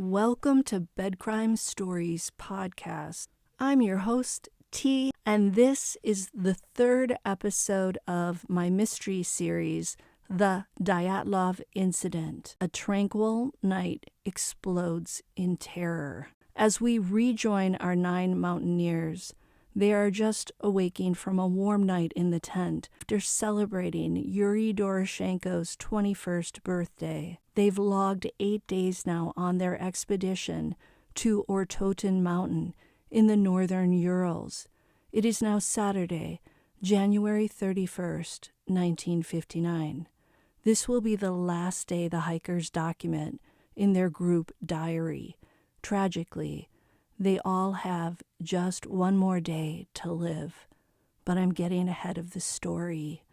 Welcome to Bedcrime Stories Podcast. I'm your host, T, and this is the third episode of my mystery series, The Dyatlov Incident. A tranquil night explodes in terror. As we rejoin our 9 mountaineers, they are just awaking from a warm night in the tent after celebrating Yuri Doroshenko's 21st birthday. They've logged 8 days now on their expedition to Ortotin Mountain in the northern Urals. It is now Saturday, January 31st, 1959. This will be the last day the hikers document in their group diary. Tragically, they all have just one more day to live. But I'm getting ahead of the story.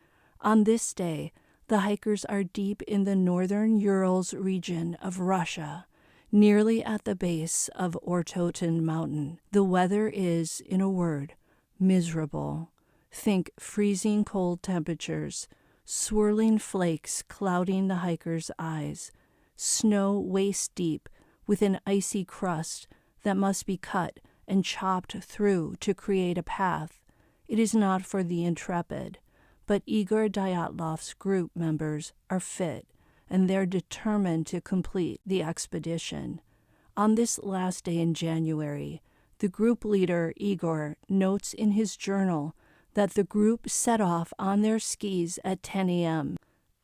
On this day, the hikers are deep in the northern Urals region of Russia, nearly at the base of Ortotin Mountain. The weather is, in a word, miserable. Think freezing cold temperatures, swirling flakes clouding the hikers' eyes, snow waist deep with an icy crust that must be cut and chopped through to create a path. It is not for the intrepid, but Igor Dyatlov's group members are fit, and they're determined to complete the expedition. On this last day in January, the group leader, Igor, notes in his journal that the group set off on their skis at 10 a.m.,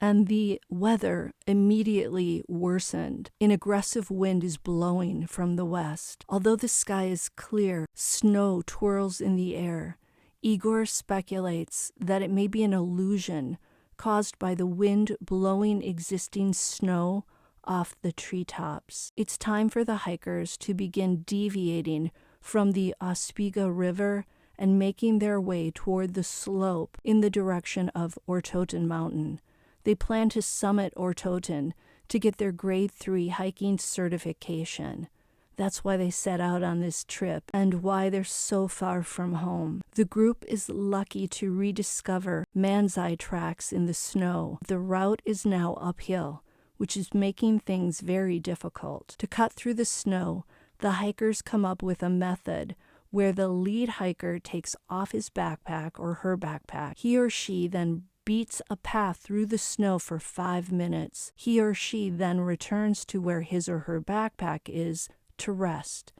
and the weather immediately worsened. An aggressive wind is blowing from the west. Although the sky is clear, snow twirls in the air. Igor speculates that it may be an illusion caused by the wind blowing existing snow off the treetops. It's time for the hikers to begin deviating from the Ospiga River and making their way toward the slope in the direction of Ortotin Mountain. They plan to summit Ortotin to get their grade 3 hiking certification. That's why they set out on this trip and why they're so far from home. The group is lucky to rediscover Manzai tracks in the snow. The route is now uphill, which is making things very difficult. To cut through the snow, the hikers come up with a method where the lead hiker takes off his backpack or her backpack. He or she then beats a path through the snow for 5 minutes. He or she then returns to where his or her backpack is to rest.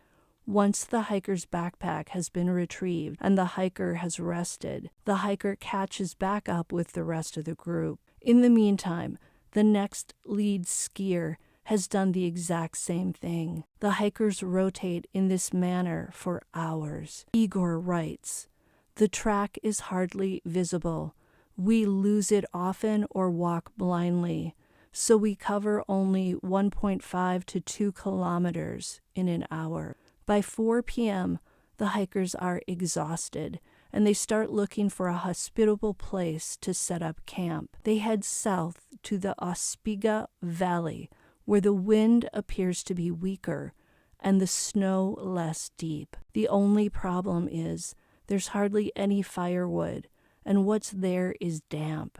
Once the hiker's backpack has been retrieved and the hiker has rested, the hiker catches back up with the rest of the group. In the meantime, the next lead skier has done the exact same thing. The hikers rotate in this manner for hours. Igor writes, "The track is hardly visible. We lose it often or walk blindly, so we cover only 1.5 to 2 kilometers in an hour. By 4 p.m., the hikers are exhausted, and they start looking for a hospitable place to set up camp. They head south to the Ospiga Valley, where the wind appears to be weaker and the snow less deep. The only problem is there's hardly any firewood, and what's there is damp.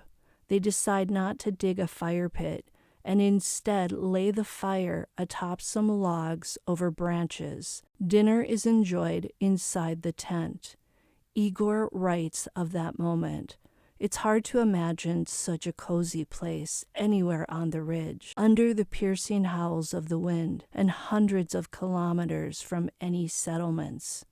They decide not to dig a fire pit and instead lay the fire atop some logs over branches. Dinner is enjoyed inside the tent. Igor writes of that moment, "It's hard to imagine such a cozy place anywhere on the ridge, under the piercing howls of the wind and hundreds of kilometers from any settlements."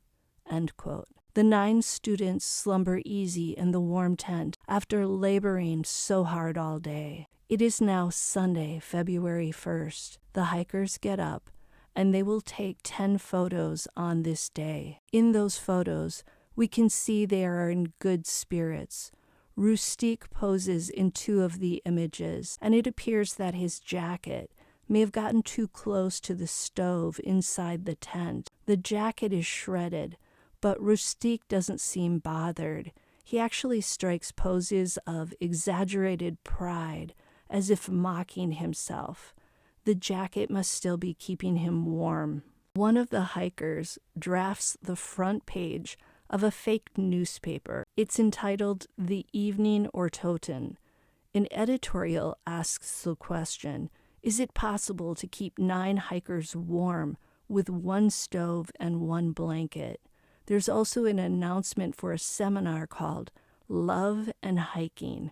End quote. The 9 students slumber easy in the warm tent after laboring so hard all day. It is now Sunday, February 1st. The hikers get up, and they will take 10 photos on this day. In those photos, we can see they are in good spirits. Rustik poses in 2 of the images, and it appears that his jacket may have gotten too close to the stove inside the tent. The jacket is shredded, but Rustik doesn't seem bothered. He actually strikes poses of exaggerated pride, as if mocking himself. The jacket must still be keeping him warm. One of the hikers drafts the front page of a fake newspaper. It's entitled The Evening Ortotin. An editorial asks the question, Is it possible to keep 9 hikers warm with 1 stove and 1 blanket? There's also an announcement for a seminar called Love and Hiking.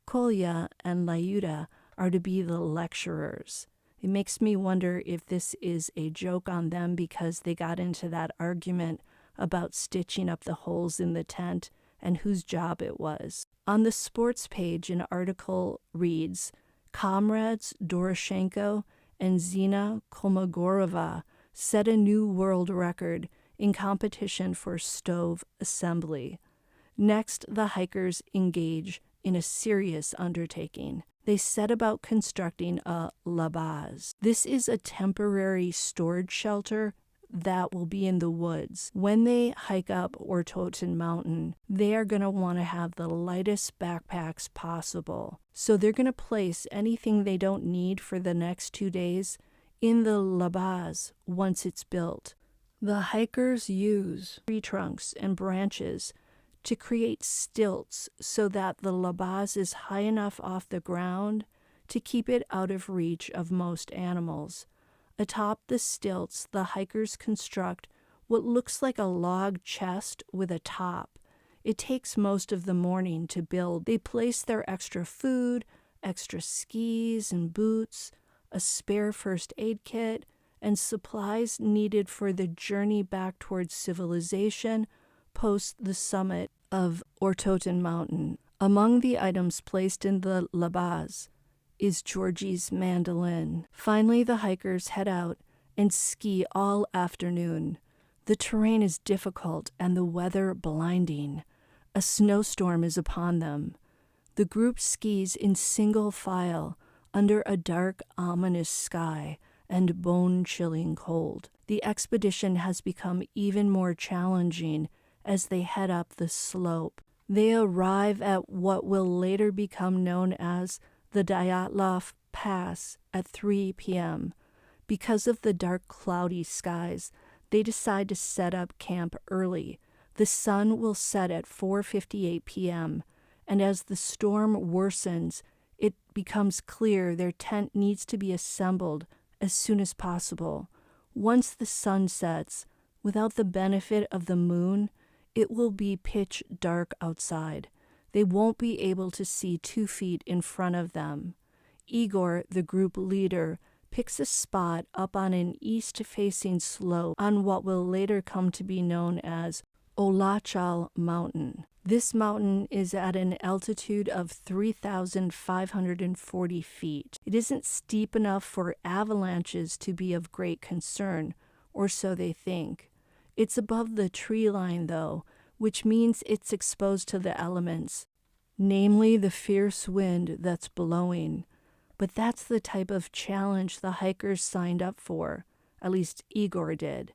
Kolya and Lyuda are to be the lecturers. It makes me wonder if this is a joke on them because they got into that argument about stitching up the holes in the tent and whose job it was. On the sports page, an article reads, Comrades Doroshenko and Zina Kolmogorova set a new world record in competition for stove assembly. Next, the hikers engage in a serious undertaking. They set about constructing a labaz. This is a temporary storage shelter that will be in the woods. When they hike up Ortotin Mountain, they are going to want to have the lightest backpacks possible. So they're going to place anything they don't need for the next 2 days in the labaz once it's built. The hikers use tree trunks and branches to create stilts so that the labaz is high enough off the ground to keep it out of reach of most animals. Atop the stilts, the hikers construct what looks like a log chest with a top. It takes most of the morning to build. They place their extra food, extra skis and boots, a spare first aid kit, and supplies needed for the journey back towards civilization post the summit of Ortotin Mountain. Among the items placed in the labaz is Georgie's mandolin. Finally, the hikers head out and ski all afternoon. The terrain is difficult and the weather blinding. A snowstorm is upon them. The group skis in single file under a dark, ominous sky and bone-chilling cold. The expedition has become even more challenging as they head up the slope. They arrive at what will later become known as the Dyatlov Pass at 3 p.m. Because of the dark, cloudy skies, they decide to set up camp early. The sun will set at 4:58 p.m., and as the storm worsens, it becomes clear their tent needs to be assembled as soon as possible. Once the sun sets, without the benefit of the moon, it will be pitch dark outside. They won't be able to see 2 feet in front of them. Igor, the group leader, picks a spot up on an east-facing slope on what will later come to be known as Olachal Mountain. This mountain is at an altitude of 3,540 feet. It isn't steep enough for avalanches to be of great concern, or so they think. It's above the tree line, though, which means it's exposed to the elements, namely the fierce wind that's blowing. But that's the type of challenge the hikers signed up for, at least Igor did.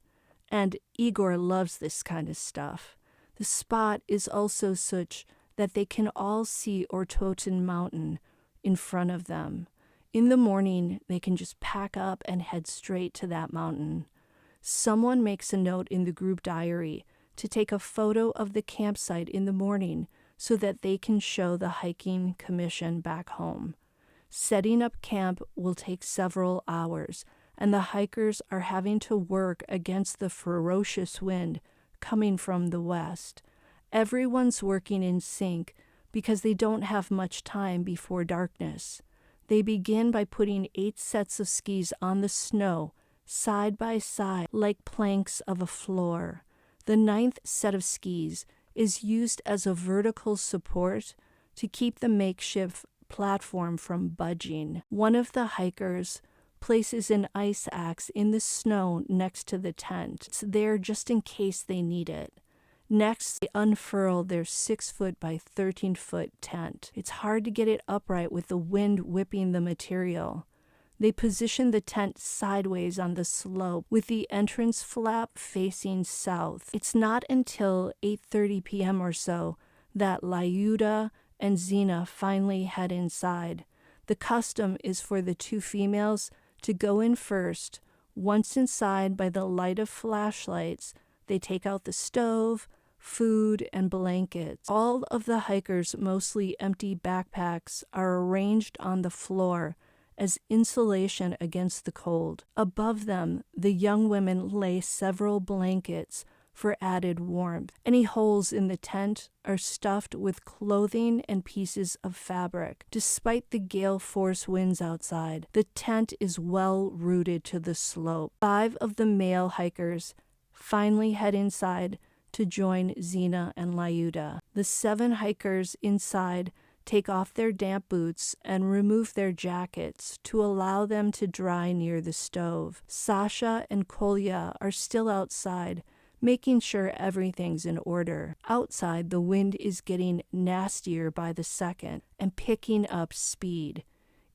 And Igor loves this kind of stuff. The spot is also such that they can all see Ortotin Mountain in front of them. In the morning, they can just pack up and head straight to that mountain. Someone makes a note in the group diary to take a photo of the campsite in the morning so that they can show the hiking commission back home. Setting up camp will take several hours, and the hikers are having to work against the ferocious wind coming from the west. Everyone's working in sync because they don't have much time before darkness. They begin by putting 8 sets of skis on the snow, side by side, like planks of a floor. The 9th set of skis is used as a vertical support to keep the makeshift platform from budging. One of the hikers places an ice axe in the snow next to the tent. It's there just in case they need it. Next, they unfurl their 6-foot by 13-foot tent. It's hard to get it upright with the wind whipping the material. They position the tent sideways on the slope with the entrance flap facing south. It's not until 8:30 p.m. or so that Lyuda and Zina finally head inside. The custom is for the 2 females to go in first. Once inside, by the light of flashlights, they take out the stove, food, and blankets. All of the hikers' mostly empty backpacks are arranged on the floor, as insulation against the cold. Above them, the young women lay several blankets for added warmth. Any holes in the tent are stuffed with clothing and pieces of fabric. Despite the gale force winds outside, the tent is well rooted to the slope. 5 of the male hikers finally head inside to join Zina and Lyuda. The 7 hikers inside take off their damp boots and remove their jackets to allow them to dry near the stove. Sasha and Kolya are still outside, making sure everything's in order. Outside, the wind is getting nastier by the second and picking up speed.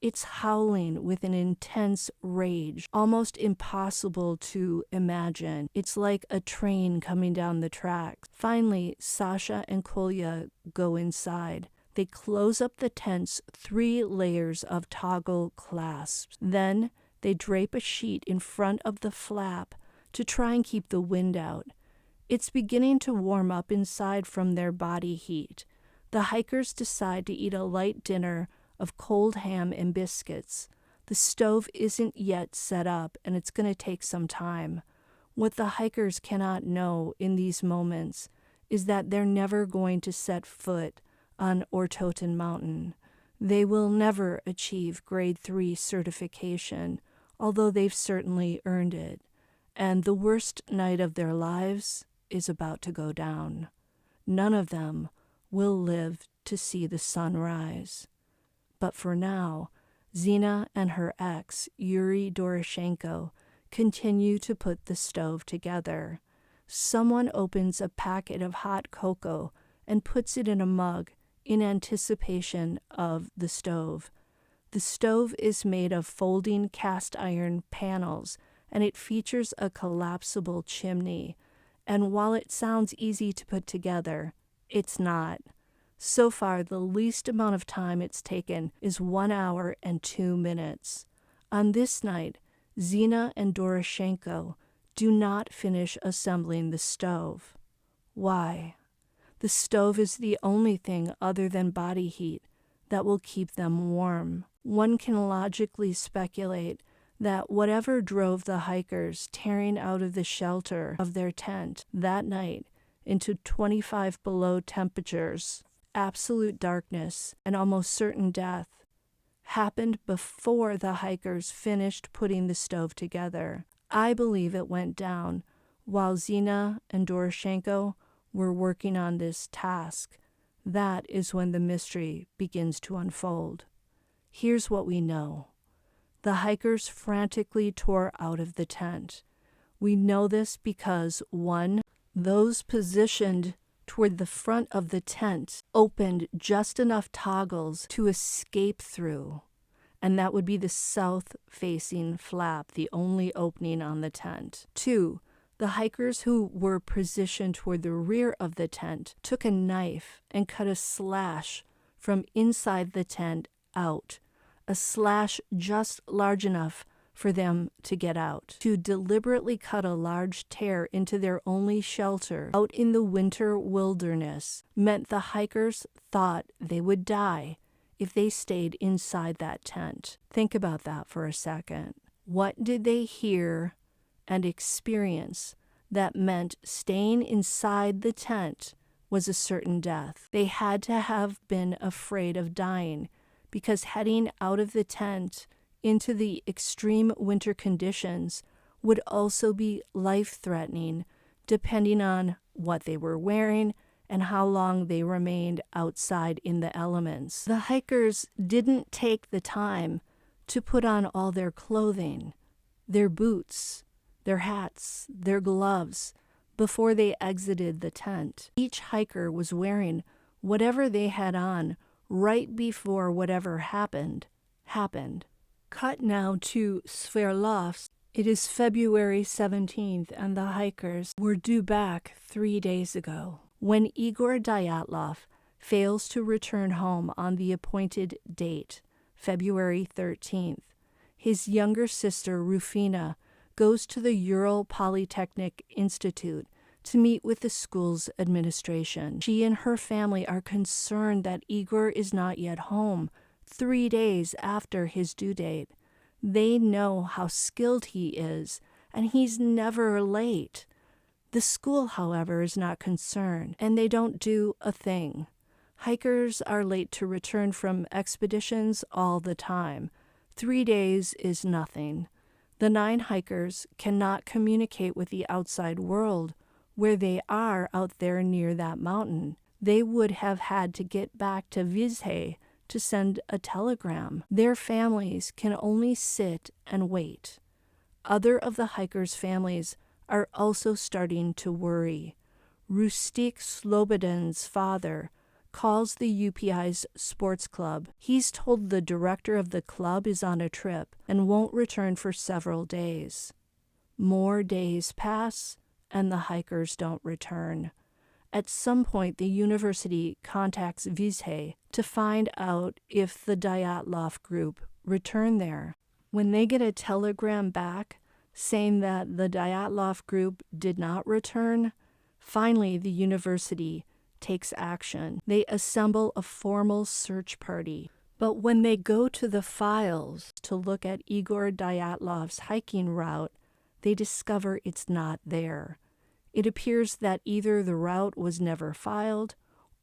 It's howling with an intense rage, almost impossible to imagine. It's like a train coming down the tracks. Finally, Sasha and Kolya go inside. They close up the tent's 3 layers of toggle clasps. Then they drape a sheet in front of the flap to try and keep the wind out. It's beginning to warm up inside from their body heat. The hikers decide to eat a light dinner of cold ham and biscuits. The stove isn't yet set up, and it's going to take some time. What the hikers cannot know in these moments is that they're never going to set foot on Ortoten Mountain. They will never achieve grade 3 certification, although they've certainly earned it. And the worst night of their lives is about to go down. None of them will live to see the sun rise. But for now, Zina and her ex, Yuri Doroshenko, continue to put the stove together. Someone opens a packet of hot cocoa and puts it in a mug in anticipation of the stove. The stove is made of folding cast iron panels, and it features a collapsible chimney. And while it sounds easy to put together, it's not. So far, the least amount of time it's taken is 1 hour and 2 minutes. On this night, Zina and Doroshenko do not finish assembling the stove. Why? The stove is the only thing other than body heat that will keep them warm. One can logically speculate that whatever drove the hikers tearing out of the shelter of their tent that night into 25 below temperatures, absolute darkness, and almost certain death, happened before the hikers finished putting the stove together. I believe it went down while Zina and Doroshenko were working on this task. That is when the mystery begins to unfold. Here's what we know. The hikers frantically tore out of the tent. We know this because 1, those positioned toward the front of the tent opened just enough toggles to escape through, and that would be the south-facing flap, the only opening on the tent. 2, the hikers who were positioned toward the rear of the tent took a knife and cut a slash from inside the tent out, a slash just large enough for them to get out. To deliberately cut a large tear into their only shelter out in the winter wilderness meant the hikers thought they would die if they stayed inside that tent. Think about that for a second. What did they hear and experience that meant staying inside the tent was a certain death? They had to have been afraid of dying, because heading out of the tent into the extreme winter conditions would also be life-threatening, depending on what they were wearing and how long they remained outside in the elements. The hikers didn't take the time to put on all their clothing, their boots, their hats, their gloves, before they exited the tent. Each hiker was wearing whatever they had on right before whatever happened. Cut now to Sverdlovsk. It is February 17th, and the hikers were due back 3 days ago. When Igor Dyatlov fails to return home on the appointed date, February 13th, his younger sister Rufina goes to the Ural Polytechnic Institute to meet with the school's administration. She and her family are concerned that Igor is not yet home 3 days after his due date. They know how skilled he is, and he's never late. The school, however, is not concerned, and they don't do a thing. Hikers are late to return from expeditions all the time. 3 days is nothing. The 9 hikers cannot communicate with the outside world where they are out there near that mountain. They would have had to get back to Vizhe to send a telegram. Their families can only sit and wait. Other of the hikers' families are also starting to worry. Rustik Slobodin's father calls the UPI's sports club. He's told the director of the club is on a trip and won't return for several days. More days pass, and the hikers don't return. At some point, the university contacts Vizhe to find out if the Dyatlov group returned there. When they get a telegram back saying that the Dyatlov group did not return, finally the university takes action. They assemble a formal search party. But when they go to the files to look at Igor Dyatlov's hiking route, they discover it's not there. It appears that either the route was never filed,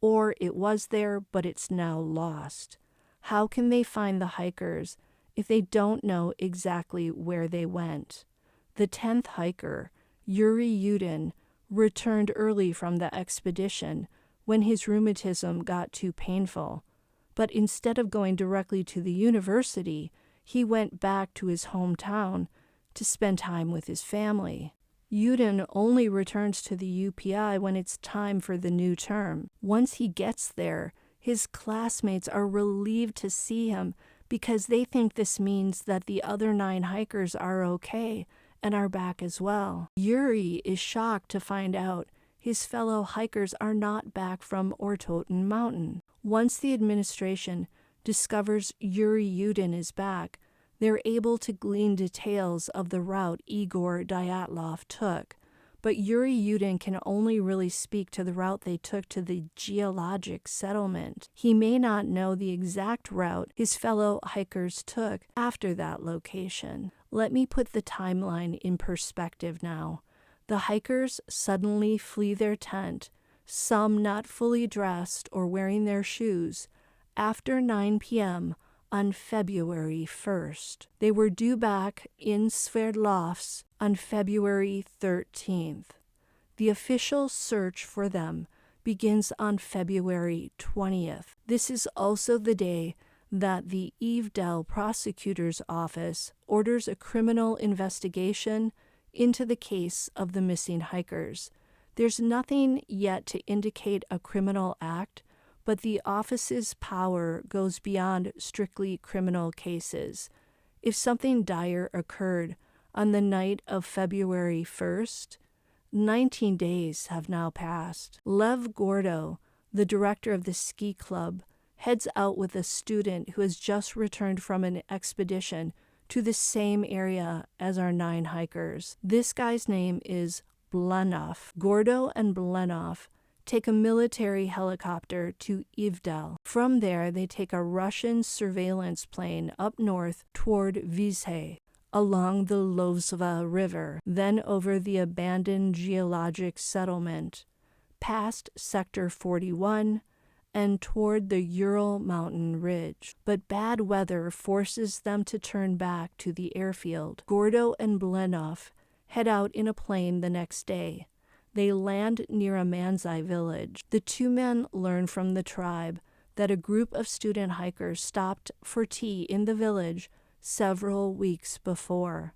or it was there, but it's now lost. How can they find the hikers if they don't know exactly where they went? The 10th hiker, Yuri Yudin, returned early from the expedition when his rheumatism got too painful. But instead of going directly to the university, he went back to his hometown to spend time with his family. Yudin only returns to the UPI when it's time for the new term. Once he gets there, his classmates are relieved to see him because they think this means that the other 9 hikers are okay and are back as well. Yuri is shocked to find out his fellow hikers are not back from Ortoten Mountain. Once the administration discovers Yuri Yudin is back, they're able to glean details of the route Igor Dyatlov took. But Yuri Yudin can only really speak to the route they took to the geologic settlement. He may not know the exact route his fellow hikers took after that location. Let me put the timeline in perspective now. The hikers suddenly flee their tent, some not fully dressed or wearing their shoes, after 9 p.m. on February 1st. They were due back in Sverdlovsk on February 13th. The official search for them begins on February 20th. This is also the day that the Ivdel prosecutor's office orders a criminal investigation into the case of the missing hikers. There's nothing yet to indicate a criminal act, but the office's power goes beyond strictly criminal cases. If something dire occurred on the night of February 1st, 19 days have now passed. Lev Gordo, the director of the ski club, heads out with a student who has just returned from an expedition to the same area as our 9 hikers. This guy's name is Blenov. Gordo and Blenov take a military helicopter to Ivdel. From there, they take a Russian surveillance plane up north toward Vizhe, along the Lozva River, then over the abandoned geologic settlement, past Sector 41, and toward the Ural mountain ridge. But bad weather forces them to turn back to the airfield. Gordo and Blenov head out in a plane the next day. They land near a Manzai village. The 2 men learn from the tribe that a group of student hikers stopped for tea in the village several weeks before.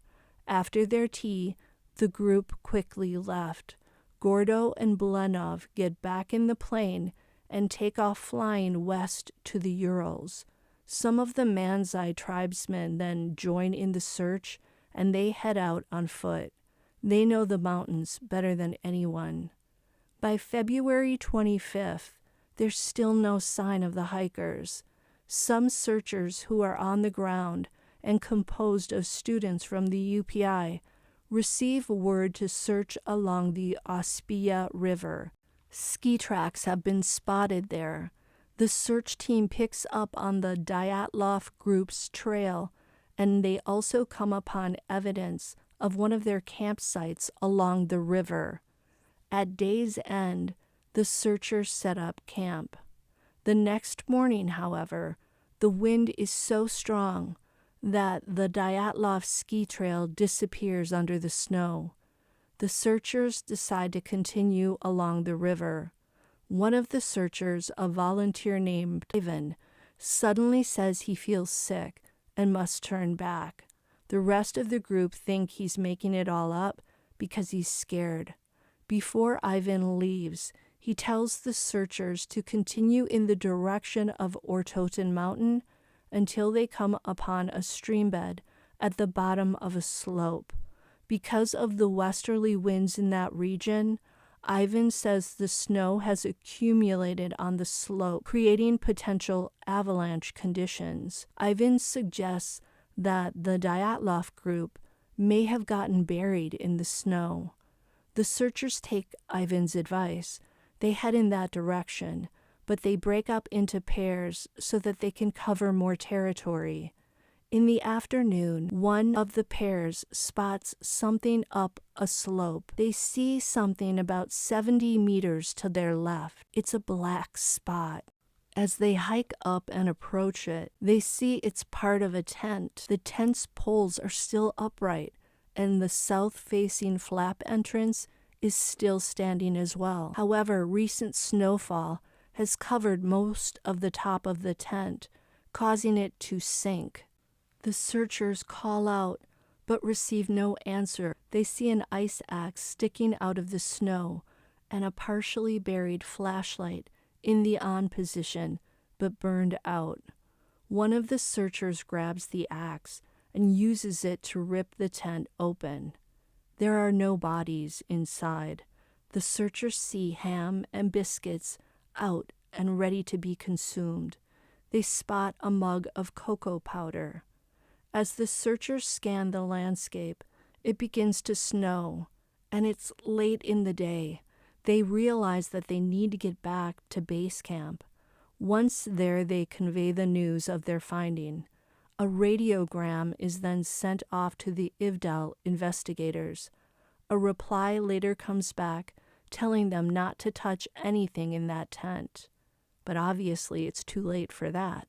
After their tea, the group quickly left. Gordo and Blenov get back in the plane and take off flying west to the Urals. Some of the Manzai tribesmen then join in the search, and they head out on foot. They know the mountains better than anyone. By February 25th, there's still no sign of the hikers. Some searchers who are on the ground and composed of students from the UPI receive word to search along the Ospia River. Ski tracks have been spotted there. The search team picks up on the Dyatlov group's trail, and they also come upon evidence of one of their campsites along the river. At day's end, the searchers set up camp. The next morning, however, the wind is so strong that the Dyatlov ski trail disappears under the snow. The searchers decide to continue along the river. One of the searchers, a volunteer named Ivan, suddenly says he feels sick and must turn back. The rest of the group think he's making it all up because he's scared. Before Ivan leaves, he tells the searchers to continue in the direction of Ortotin Mountain until they come upon a streambed at the bottom of a slope. Because of the westerly winds in that region, Ivan says the snow has accumulated on the slope, creating potential avalanche conditions. Ivan suggests that the Dyatlov group may have gotten buried in the snow. The searchers take Ivan's advice. They head in that direction, but they break up into pairs so that they can cover more territory. In the afternoon, one of the pairs spots something up a slope. They see something about 70 meters to their left. It's a black spot. As they hike up and approach it, they see it's part of a tent. The tent's poles are still upright, and the south-facing flap entrance is still standing as well. However, recent snowfall has covered most of the top of the tent, causing it to sink. The searchers call out, but receive no answer. They see an ice axe sticking out of the snow and a partially buried flashlight in the on position, but burned out. One of the searchers grabs the axe and uses it to rip the tent open. There are no bodies inside. The searchers see ham and biscuits out and ready to be consumed. They spot a mug of cocoa powder. As the searchers scan the landscape, it begins to snow, and it's late in the day. They realize that they need to get back to base camp. Once there, they convey the news of their finding. A radiogram is then sent off to the Ivdel investigators. A reply later comes back telling them not to touch anything in that tent. But obviously it's too late for that.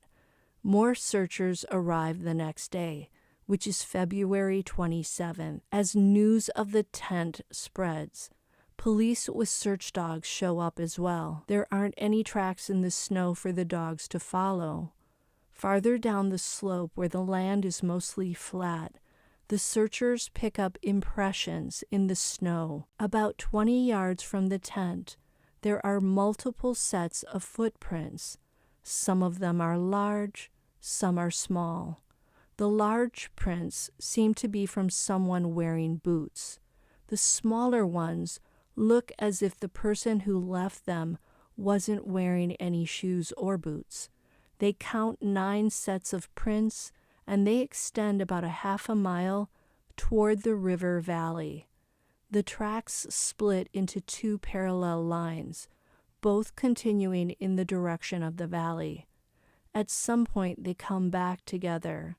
More searchers arrive the next day, which is February 27th. As news of the tent spreads, police with search dogs show up as well. There aren't any tracks in the snow for the dogs to follow. Farther down the slope, where the land is mostly flat, the searchers pick up impressions in the snow. About 20 yards from the tent, there are multiple sets of footprints. Some of them are large, some are small. The large prints seem to be from someone wearing boots. The smaller ones look as if the person who left them wasn't wearing any shoes or boots. They count 9 sets of prints, and they extend about a half a mile toward the river valley. The tracks split into 2 parallel lines, both continuing in the direction of the valley. At some point they come back together,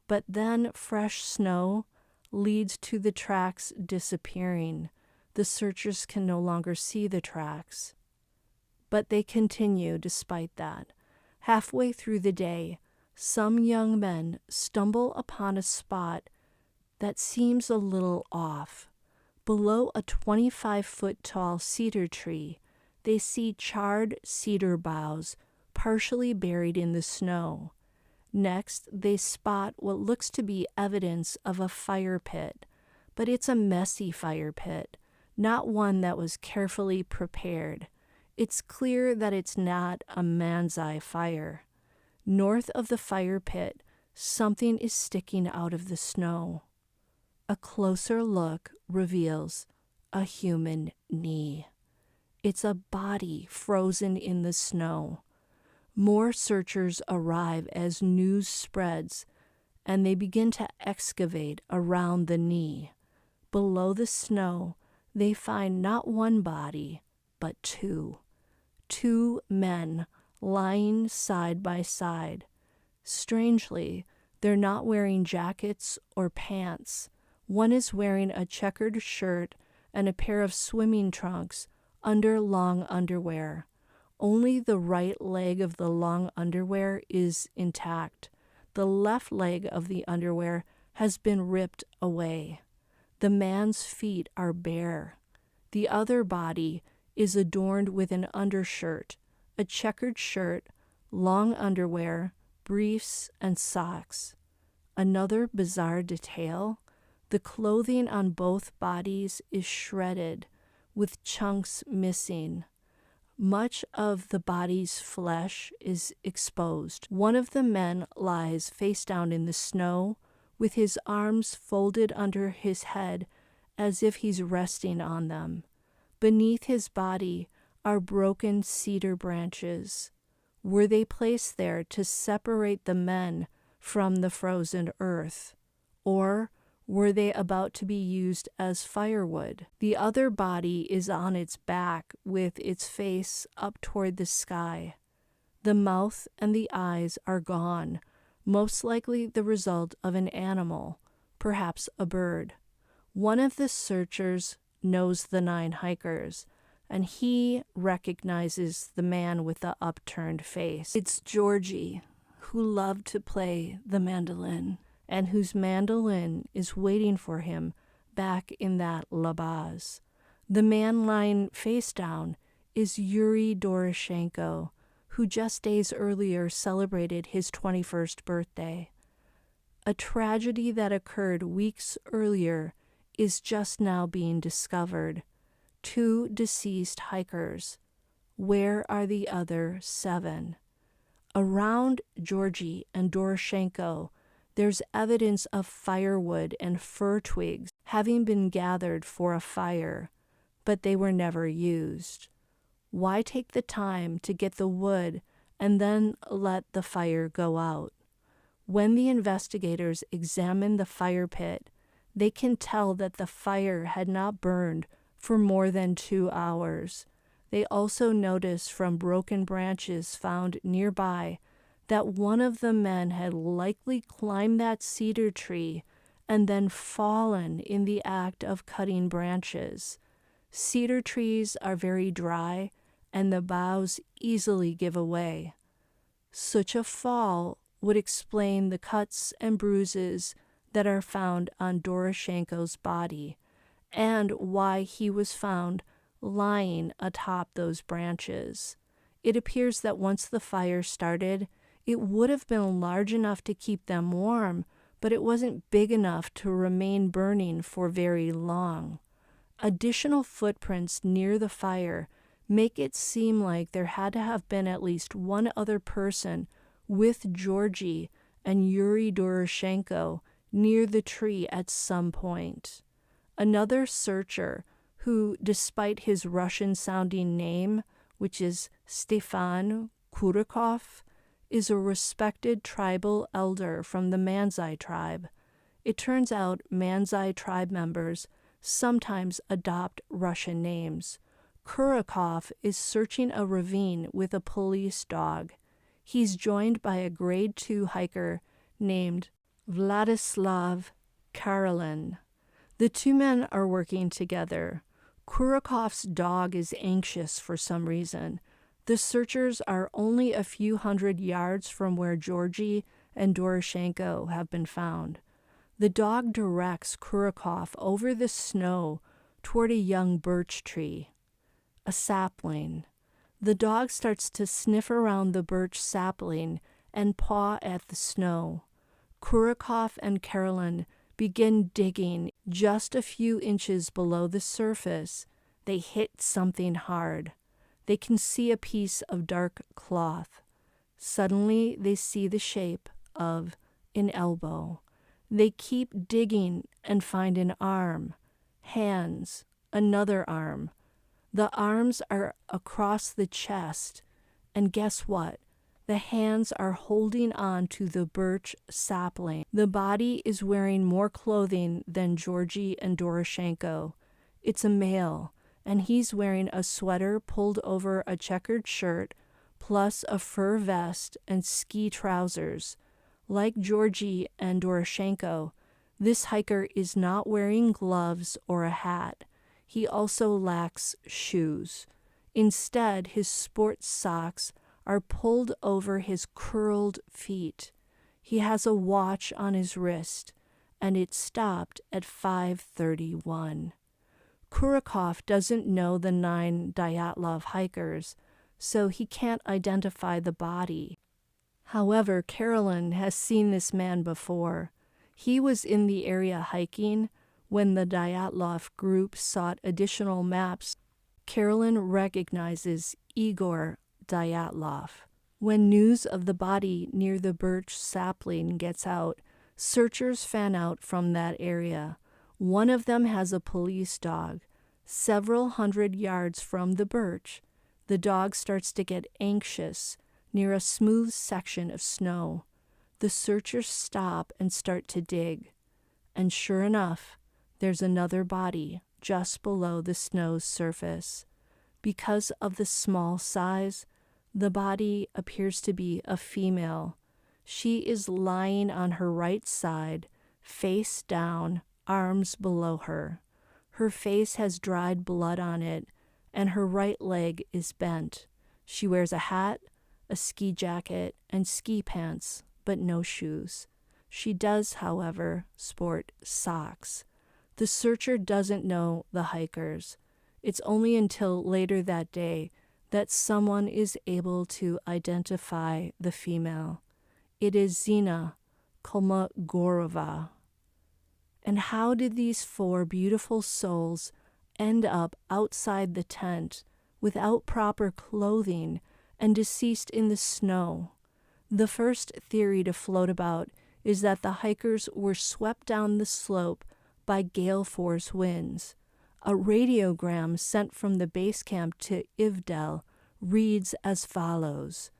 but then fresh snow leads to the tracks disappearing. The searchers can no longer see the tracks. But they continue despite that. Halfway through the day, some young men stumble upon a spot that seems a little off. Below a 25-foot-tall cedar tree, they see charred cedar boughs partially buried in the snow. Next, they spot what looks to be evidence of a fire pit, but it's a messy fire pit, not one that was carefully prepared. It's clear that it's not a man's-eye fire. North of the fire pit, something is sticking out of the snow. A closer look reveals a human knee. It's a body frozen in the snow. More searchers arrive as news spreads, and they begin to excavate around the knee. Below the snow, they find not one body, but 2. 2 men lying side by side. Strangely, they're not wearing jackets or pants. One is wearing a checkered shirt and a pair of swimming trunks under long underwear. Only the right leg of the long underwear is intact. The left leg of the underwear has been ripped away. The man's feet are bare. The other body is adorned with an undershirt, a checkered shirt, long underwear, briefs, and socks. Another bizarre detail: the clothing on both bodies is shredded, with chunks missing. Much of the body's flesh is exposed. One of the men lies face down in the snow, with his arms folded under his head as if he's resting on them. Beneath his body are broken cedar branches. Were they placed there to separate the men from the frozen earth? Or were they about to be used as firewood? The other body is on its back with its face up toward the sky. The mouth and the eyes are gone, most likely the result of an animal, perhaps a bird. One of the searchers knows the 9 hikers, and he recognizes the man with the upturned face. It's Georgie, who loved to play the mandolin, and whose mandolin is waiting for him back in that labaz. The man lying face down is Yuri Doroshenko, who just days earlier celebrated his 21st birthday. A tragedy that occurred weeks earlier is just now being discovered. 2 deceased hikers. Where are the other 7? Around Georgie and Doroshenko, there's evidence of firewood and fir twigs having been gathered for a fire, but they were never used. Why take the time to get the wood and then let the fire go out? When the investigators examine the fire pit, they can tell that the fire had not burned for more than 2 hours. They also notice from broken branches found nearby that one of the men had likely climbed that cedar tree and then fallen in the act of cutting branches. Cedar trees are very dry, and the boughs easily give away. Such a fall would explain the cuts and bruises that are found on Doroshenko's body, and why he was found lying atop those branches. It appears that once the fire started, it would have been large enough to keep them warm, but it wasn't big enough to remain burning for very long. Additional footprints near the fire make it seem like there had to have been at least one other person with Georgie and Yuri Doroshenko near the tree at some point. Another searcher who, despite his Russian-sounding name, which is Stefan Kurikov, is a respected tribal elder from the Manzai tribe. It turns out Manzai tribe members sometimes adopt Russian names. Kurikov is searching a ravine with a police dog. He's joined by a grade 2 hiker named Vladislav Karelin. The 2 men are working together. Kurikov's dog is anxious for some reason. The searchers are only a few hundred yards from where Georgie and Doroshenko have been found. The dog directs Kurikov over the snow toward a young birch tree, a sapling. The dog starts to sniff around the birch sapling and paw at the snow. Kurikov and Karelin begin digging just a few inches below the surface. They hit something hard. They can see a piece of dark cloth. Suddenly, they see the shape of an elbow. They keep digging and find an arm, hands, another arm. The arms are across the chest, and guess what? The hands are holding on to the birch sapling. The body is wearing more clothing than Georgie and Doroshenko. It's a male, and he's wearing a sweater pulled over a checkered shirt, plus a fur vest and ski trousers. Like Georgy and Doroshenko, this hiker is not wearing gloves or a hat. He also lacks shoes. Instead, his sports socks are pulled over his curled feet. He has a watch on his wrist, and it stopped at 5:31. Kurikov doesn't know the 9 Dyatlov hikers, so he can't identify the body. However, Carolyn has seen this man before. He was in the area hiking when the Dyatlov group sought additional maps. Carolyn recognizes Igor Dyatlov. When news of the body near the birch sapling gets out, searchers fan out from that area. One of them has a police dog. Several hundred yards from the birch, the dog starts to get anxious near a smooth section of snow. The searchers stop and start to dig. And sure enough, there's another body just below the snow's surface. Because of the small size, the body appears to be a female. She is lying on her right side, face down, arms below her. Her face has dried blood on it, and her right leg is bent. She wears a hat, a ski jacket, and ski pants, but no shoes. She does, however, sport socks. The searcher doesn't know the hikers. It's only until later that day that someone is able to identify the female. It is Zina Kolmogorova. And how did these 4 beautiful souls end up outside the tent without proper clothing and deceased in the snow? The first theory to float about is that the hikers were swept down the slope by gale force winds. A radiogram sent from the base camp to Ivdel reads as follows: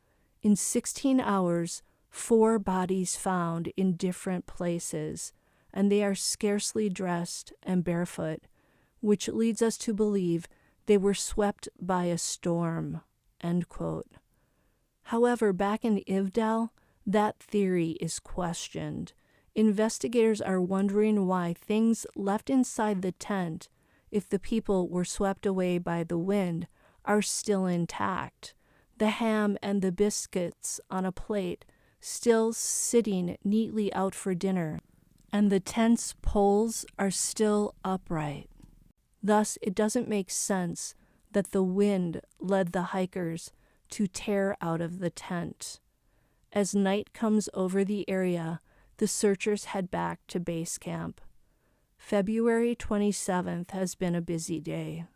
in 16 hours, 4 bodies found in different places, and they are scarcely dressed and barefoot, which leads us to believe they were swept by a storm." End quote. However, back in Ivdel, that theory is questioned. Investigators are wondering why things left inside the tent, if the people were swept away by the wind, are still intact. The ham and the biscuits on a plate still sitting neatly out for dinner, and the tent's poles are still upright. Thus, it doesn't make sense that the wind led the hikers to tear out of the tent. As night comes over the area, the searchers head back to base camp. February 27th has been a busy day.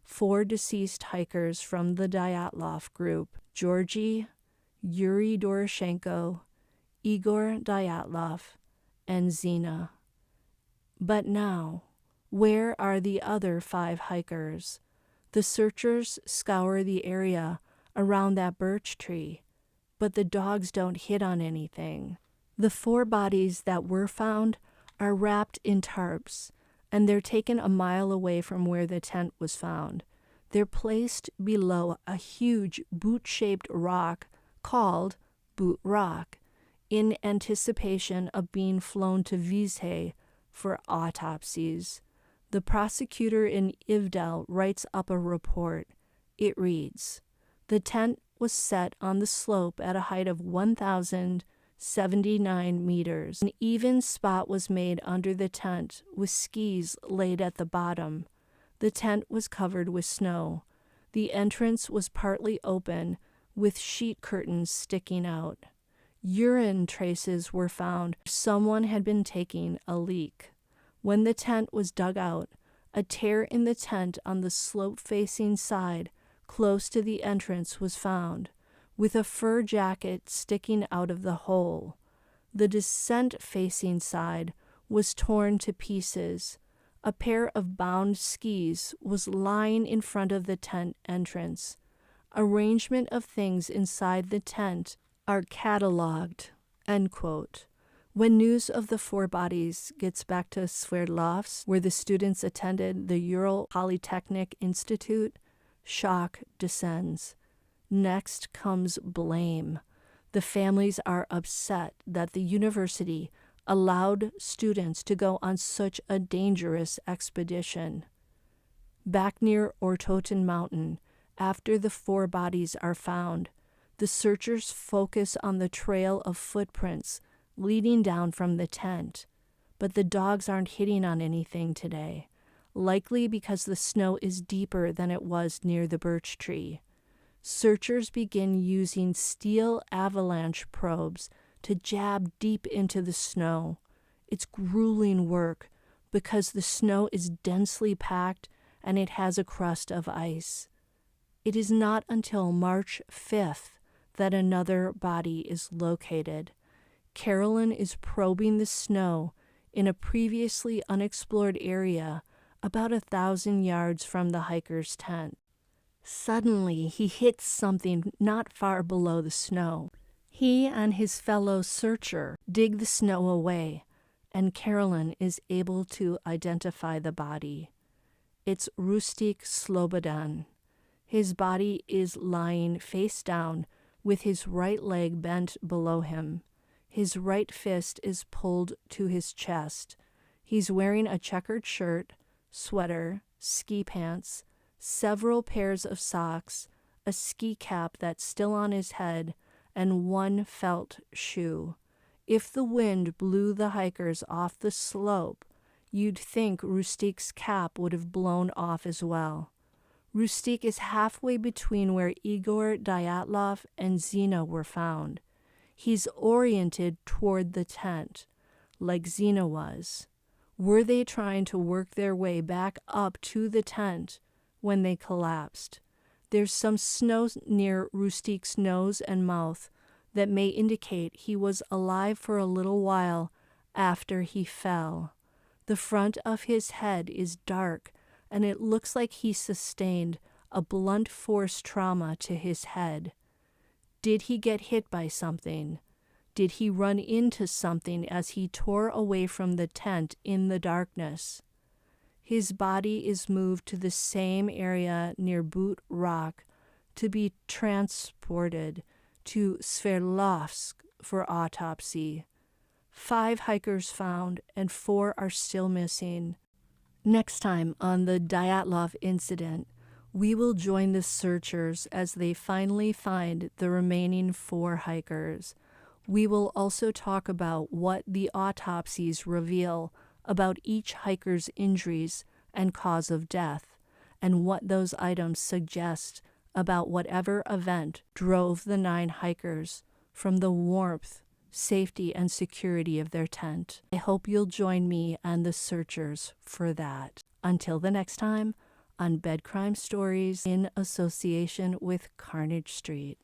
4 deceased hikers from the Dyatlov group, Georgy, Yuri Doroshenko, Igor Dyatlov, and Zina. But now, where are the other 5 hikers? The searchers scour the area around that birch tree, but the dogs don't hit on anything. The 4 bodies that were found are wrapped in tarps, and they're taken a mile away from where the tent was found. They're placed below a huge boot-shaped rock called Boot Rock, in anticipation of being flown to Vizhe for autopsies. The prosecutor in Ivdel writes up a report. It reads, "The tent was set on the slope at a height of 1,079 meters. An even spot was made under the tent with skis laid at the bottom. The tent was covered with snow. The entrance was partly open with sheet curtains sticking out. Urine traces were found. Someone had been taking a leak. When the tent was dug out, a tear in the tent on the slope-facing side close to the entrance was found, with a fur jacket sticking out of the hole. The descent-facing side was torn to pieces. A pair of bound skis was lying in front of the tent entrance. Arrangement of things inside the tent are catalogued." End quote. When news of the 4 bodies gets back to Sverdlovsk, where the students attended the Ural Polytechnic Institute, shock descends. Next comes blame. The families are upset that the university allowed students to go on such a dangerous expedition. Back near Ortoten Mountain, after the 4 bodies are found, the searchers focus on the trail of footprints leading down from the tent. But the dogs aren't hitting on anything today, likely because the snow is deeper than it was near the birch tree. Searchers begin using steel avalanche probes to jab deep into the snow. It's grueling work because the snow is densely packed and it has a crust of ice. It is not until March 5th that another body is located. Carolyn is probing the snow in a previously unexplored area about 1,000 yards from the hiker's tent. Suddenly, he hits something not far below the snow. He and his fellow searcher dig the snow away, and Carolyn is able to identify the body. It's Rustik Slobodan. His body is lying face down with his right leg bent below him. His right fist is pulled to his chest. He's wearing a checkered shirt, sweater, ski pants, several pairs of socks, a ski cap that's still on his head, and one felt shoe. If the wind blew the hikers off the slope, you'd think Rustik's cap would have blown off as well. Rustik is halfway between where Igor, Dyatlov, and Zina were found. He's oriented toward the tent, like Zina was. Were they trying to work their way back up to the tent when they collapsed? There's some snow near Rustik's nose and mouth that may indicate he was alive for a little while after he fell. The front of his head is dark, and it looks like he sustained a blunt force trauma to his head. Did he get hit by something? Did he run into something as he tore away from the tent in the darkness? His body is moved to the same area near Boot Rock to be transported to Sverdlovsk for autopsy. 5 hikers found and 4 are still missing. Next time on the Dyatlov Incident, we will join the searchers as they finally find the remaining 4 hikers. We will also talk about what the autopsies reveal about each hiker's injuries and cause of death, and what those items suggest about whatever event drove the 9 hikers from the warmth, safety, and security of their tent. I hope you'll join me and the searchers for that. Until the next time, on Bed Crime Stories in association with Carnage Street.